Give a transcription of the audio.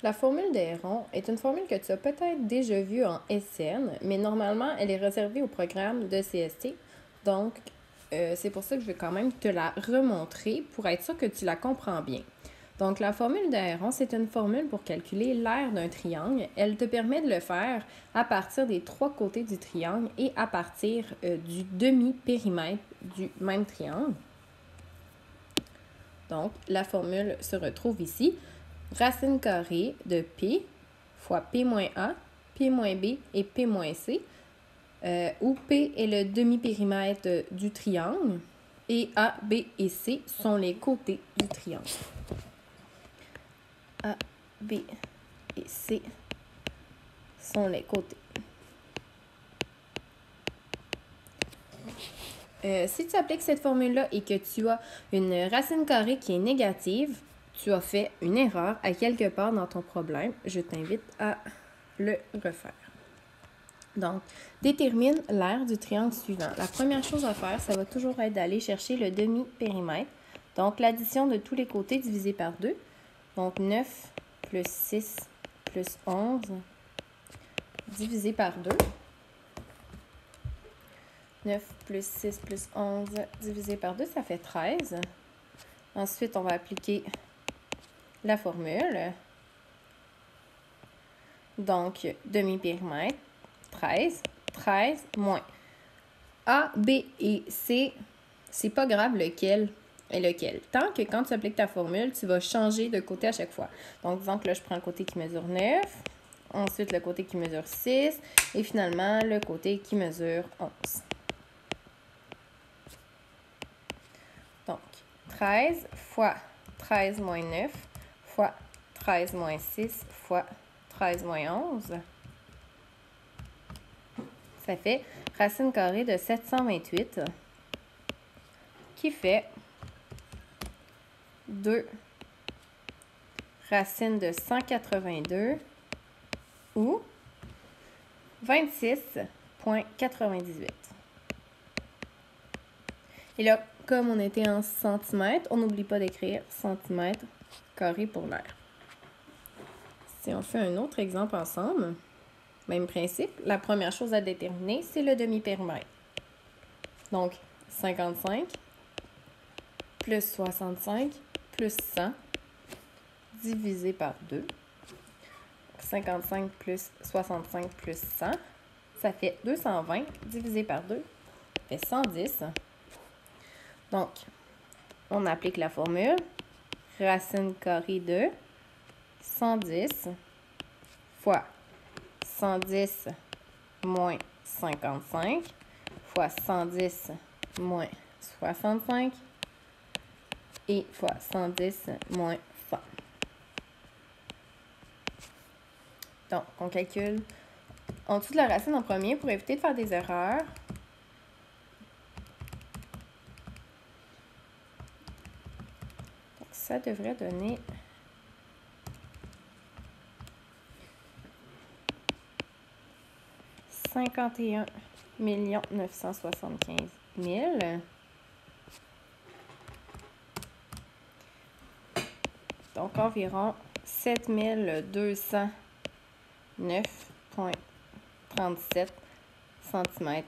La formule des ronds est une formule que tu as peut-être déjà vue en SN, mais normalement, elle est réservée au programme de CST. Donc, c'est pour ça que je vais quand même te la remontrer pour être sûr que tu la comprends bien. Donc, la formule des ronds, c'est une formule pour calculer l'aire d'un triangle. Elle te permet de le faire à partir des trois côtés du triangle et à partir du demi-périmètre du même triangle. Donc, la formule se retrouve ici. Racine carrée de P fois P moins A, P moins B et P moins C, où P est le demi-périmètre du triangle et A, B et C sont les côtés du triangle. A, B et C sont les côtés. Si tu appliques cette formule-là et que tu as une racine carrée qui est négative, tu as fait une erreur à quelque part dans ton problème. Je t'invite à le refaire. Donc, détermine l'aire du triangle suivant. La première chose à faire, ça va toujours être d'aller chercher le demi-périmètre. Donc, l'addition de tous les côtés divisé par 2. Donc, 9 plus 6 plus 11 divisé par 2. 9 plus 6 plus 11 divisé par 2, ça fait 13. Ensuite, on va appliquer la formule. Donc, demi-périmètre, 13. 13 moins A, B et C, c'est pas grave lequel est lequel. Tant que quand tu appliques ta formule, tu vas changer de côté à chaque fois. Donc, disons que là, je prends le côté qui mesure 9, ensuite le côté qui mesure 6, et finalement, le côté qui mesure 11. Donc, 13 fois 13 moins 9 fois 13 moins 6 fois 13 moins 11. Ça fait racine carrée de 728 qui fait 2 racine de 182 ou 26,98. Et là, comme on était en centimètres, on n'oublie pas d'écrire centimètres carré pour l'aire. Si on fait un autre exemple ensemble, même principe, la première chose à déterminer, c'est le demi-périmètre. Donc, 55 plus 65 plus 100 divisé par 2. 55 plus 65 plus 100, ça fait 220 divisé par 2, ça fait 110. Donc, on applique la formule. Racine carrée de 110 fois 110 moins 55 fois 110 moins 65 et fois 110 moins 100. Donc, on calcule en dessous de la racine en premier pour éviter de faire des erreurs. Donc, ça devrait donner 51 975 000. Donc, environ 7209,37 cm².